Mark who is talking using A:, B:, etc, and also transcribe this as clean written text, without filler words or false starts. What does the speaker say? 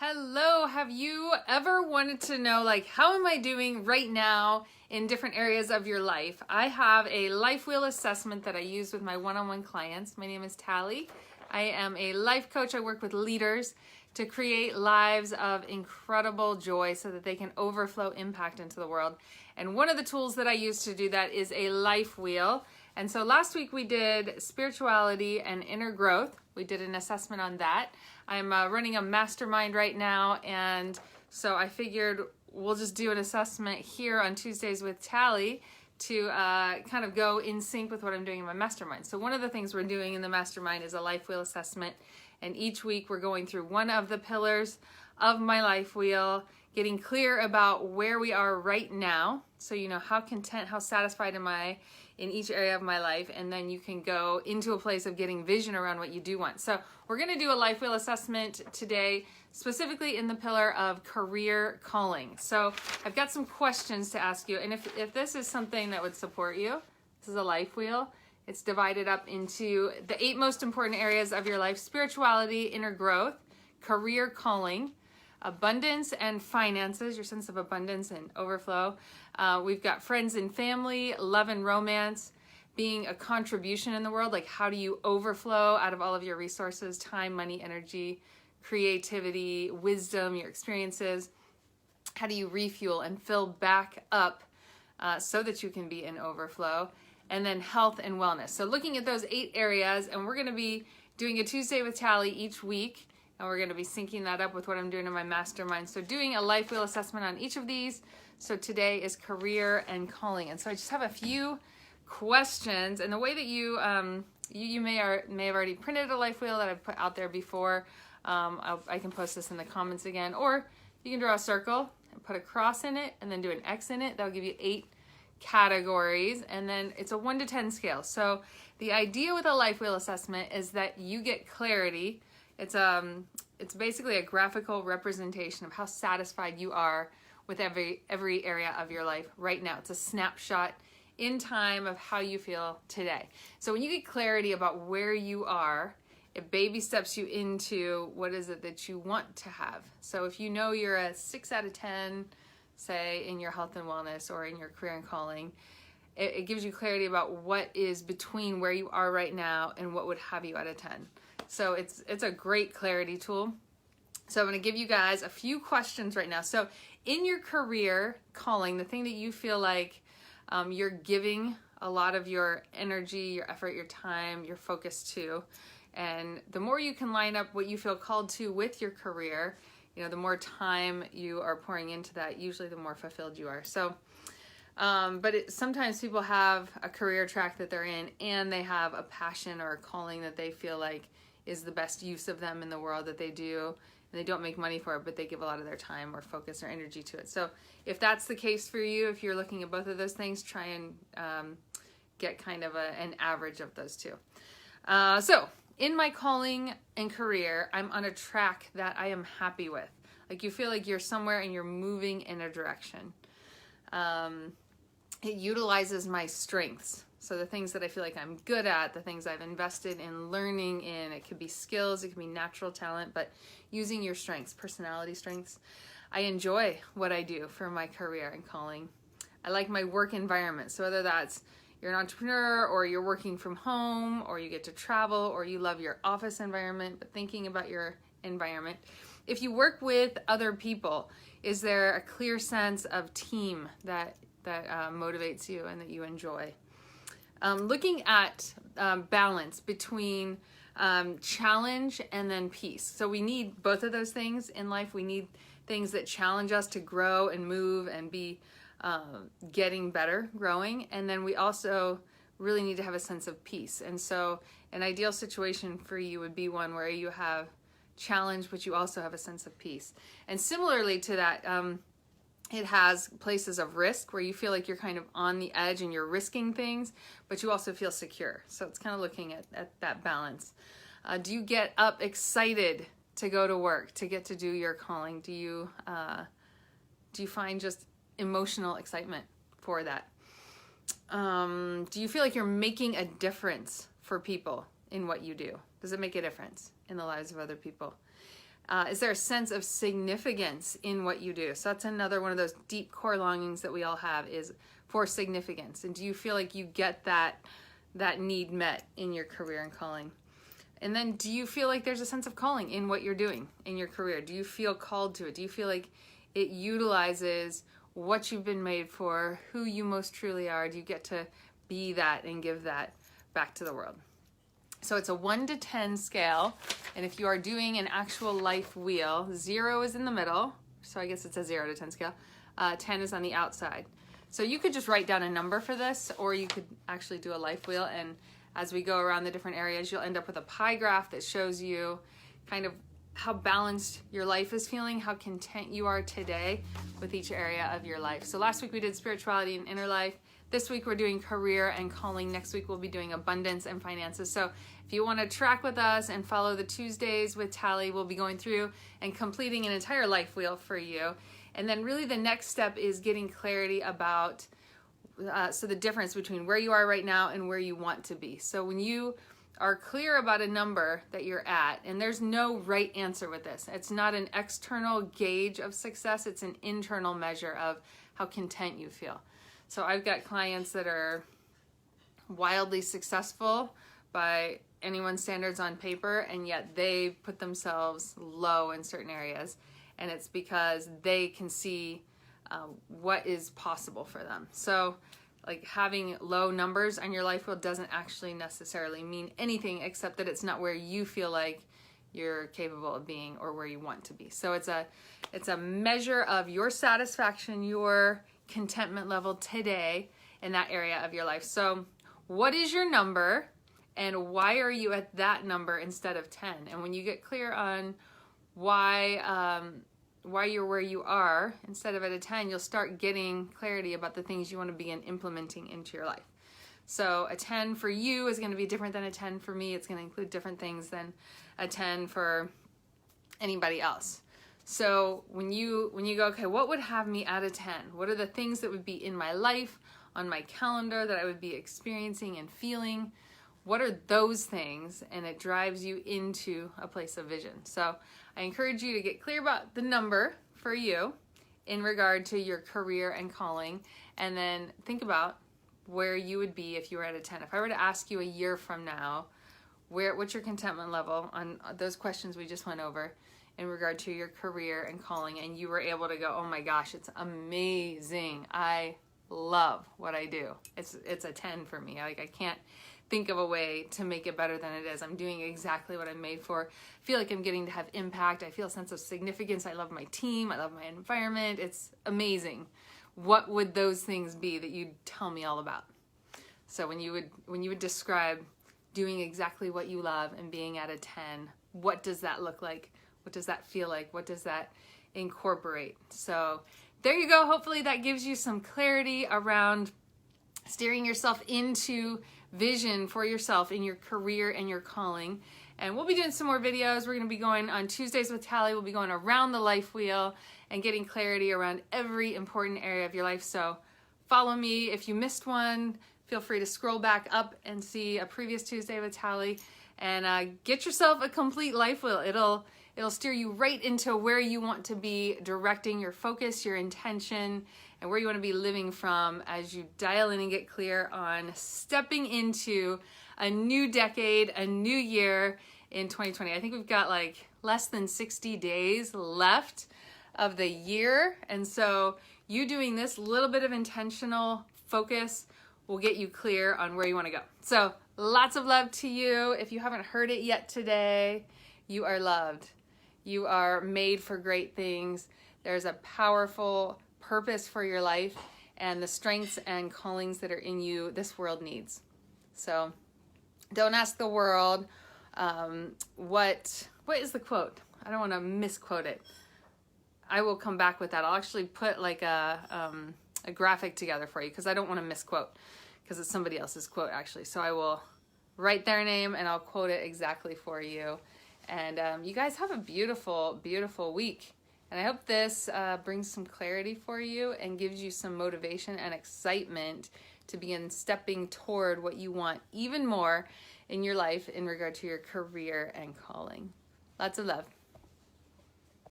A: Hello, have you ever wanted to know, like, how am I doing right now in different areas of your life? I have a life wheel assessment that I use with my one-on-one clients. My name is Tally. I am a life coach. I work with leaders to create lives of incredible joy so that they can overflow impact into the world. And one of the tools that I use to do that is a life wheel. And so last week we did spirituality and inner growth. We did an assessment on that. I'm running a mastermind right now, and so I figured we'll just do an assessment here on Tuesdays with Tally to kind of go in sync with what I'm doing in my mastermind. So one of the things we're doing in the mastermind is a life wheel assessment, and each week we're going through one of the pillars of my life wheel, getting clear about where we are right now, so you know how content, how satisfied am I in each area of my life, and then you can go into a place of getting vision around what you do want. So we're going to do a life wheel assessment today, specifically in the pillar of career calling. So I've got some questions to ask you, and if this is something that would support you, this is a life wheel. It's divided up into the 8 most important areas of your life: spirituality, inner growth, career calling, abundance and finances, your sense of abundance and overflow. We've got friends and family, love and romance, being a contribution in the world, like how do you overflow out of all of your resources, time, money, energy, creativity, wisdom, your experiences. How do you refuel and fill back up so that you can be in overflow? And then health and wellness. So looking at those 8 areas, and we're going to be doing a Tuesday with Tally each week. And we're going to be syncing that up with what I'm doing in my mastermind. So doing a life wheel assessment on each of these. So today is career and calling. And so I just have a few questions. And the way that you may have already printed a life wheel that I've put out there before. I can post this in the comments again. Or you can draw a circle and put a cross in it and then do an X in it. That'll give you 8 categories. And then it's a 1 to 10 scale. So the idea with a life wheel assessment is that you get clarity. It's basically a graphical representation of how satisfied you are with every area of your life right now. It's a snapshot in time of how you feel today. So when you get clarity about where you are, it baby steps you into what is it that you want to have. So if you know you're a 6 out of 10, say in your health and wellness or in your career and calling, it gives you clarity about what is between where you are right now and what would have you at a 10. So it's a great clarity tool. So I'm going to give you guys a few questions right now. So in your career calling, the thing that you feel like you're giving a lot of your energy, your effort, your time, your focus to, and the more you can line up what you feel called to with your career, you know, the more time you are pouring into that, usually the more fulfilled you are. So but sometimes people have a career track that they're in and they have a passion or a calling that they feel like is the best use of them in the world that they do, and they don't make money for it, but they give a lot of their time or focus or energy to it. So if that's the case for you, if you're looking at both of those things, try and get kind of an average of those two. So in my calling and career, I'm on a track that I am happy with. Like you feel like you're somewhere and you're moving in a direction. It utilizes my strengths. So the things that I feel like I'm good at, the things I've invested in learning in, it could be skills, it could be natural talent, but using your strengths, personality strengths. I enjoy what I do for my career and calling. I like my work environment. So whether that's you're an entrepreneur or you're working from home or you get to travel or you love your office environment, but thinking about your environment. If you work with other people, is there a clear sense of team that motivates you and that you enjoy? Looking at balance between challenge and then peace. So we need both of those things in life. We need things that challenge us to grow and move and be getting better, growing. And then we also really need to have a sense of peace. And so an ideal situation for you would be one where you have challenge, but you also have a sense of peace. And similarly to that, it has places of risk where you feel like you're kind of on the edge and you're risking things, but you also feel secure. So it's kind of looking at that balance. Do you get up excited to go to work, to get to do your calling? Do you find just emotional excitement for that? Do you feel like you're making a difference for people in what you do? Does it make a difference in the lives of other people? Is there a sense of significance in what you do? So that's another one of those deep core longings that we all have, is for significance. And do you feel like you get that need met in your career and calling? And then do you feel like there's a sense of calling in what you're doing in your career? Do you feel called to it? Do you feel like it utilizes what you've been made for, who you most truly are? Do you get to be that and give that back to the world? So it's a 1 to 10 scale. And if you are doing an actual life wheel, 0 is in the middle. So I guess it's a 0 to 10 scale. 10 is on the outside. So you could just write down a number for this, or you could actually do a life wheel. And as we go around the different areas, you'll end up with a pie graph that shows you kind of how balanced your life is feeling, how content you are today with each area of your life. So last week we did spirituality and inner life. This week we're doing career and calling. Next week we'll be doing abundance and finances. So if you want to track with us and follow the Tuesdays with Tally, we'll be going through and completing an entire life wheel for you. And then really the next step is getting clarity about so the difference between where you are right now and where you want to be. So when you are clear about a number that you're at, and there's no right answer with this. It's not an external gauge of success. It's an internal measure of how content you feel. So I've got clients that are wildly successful by anyone's standards on paper, and yet they put themselves low in certain areas. And it's because they can see what is possible for them. So like having low numbers on your life wheel doesn't actually necessarily mean anything, except that it's not where you feel like you're capable of being or where you want to be. So it's a measure of your satisfaction, your contentment level today in that area of your life. So what is your number, and why are you at that number instead of 10? And when you get clear on why you're where you are instead of at a 10, you'll start getting clarity about the things you want to begin implementing into your life. So a 10 for you is going to be different than a 10 for me. It's going to include different things than a 10 for anybody else. So when you go, okay, what would have me at a 10? What are the things that would be in my life, on my calendar, that I would be experiencing and feeling? What are those things? And it drives you into a place of vision. So I encourage you to get clear about the number for you in regard to your career and calling, and then think about where you would be if you were at a 10. If I were to ask you a year from now, what's your contentment level on those questions we just went over in regard to your career and calling, and you were able to go, oh my gosh, it's amazing. I love what I do. It's a 10 for me. Like, I can't think of a way to make it better than it is. I'm doing exactly what I'm made for. I feel like I'm getting to have impact. I feel a sense of significance. I love my team. I love my environment. It's amazing. What would those things be that you'd tell me all about? So when you would describe doing exactly what you love and being at a 10, what does that look like? What does that feel like? What does that incorporate? So there you go. Hopefully that gives you some clarity around steering yourself into vision for yourself in your career and your calling. And we'll be doing some more videos. We're going to be going on Tuesdays with Tally. We'll be going around the life wheel and getting clarity around every important area of your life. So follow me. If you missed one, feel free to scroll back up and see a previous Tuesday with Tally, and get yourself a complete life wheel. It'll steer you right into where you want to be directing your focus, your intention, and where you want to be living from as you dial in and get clear on stepping into a new decade, a new year in 2020. I think we've got like less than 60 days left of the year. And so you doing this little bit of intentional focus will get you clear on where you want to go. So lots of love to you. If you haven't heard it yet today, you are loved. You are made for great things. There's a powerful purpose for your life, and the strengths and callings that are in you, this world needs. So don't ask the world, what is the quote? I don't want to misquote it. I will come back with that. I'll actually put like a graphic together for you, because I don't want to misquote, because it's somebody else's quote actually. So I will write their name and I'll quote it exactly for you. And you guys have a beautiful, beautiful week. And I hope this brings some clarity for you and gives you some motivation and excitement to begin stepping toward what you want even more in your life in regard to your career and calling. Lots of love.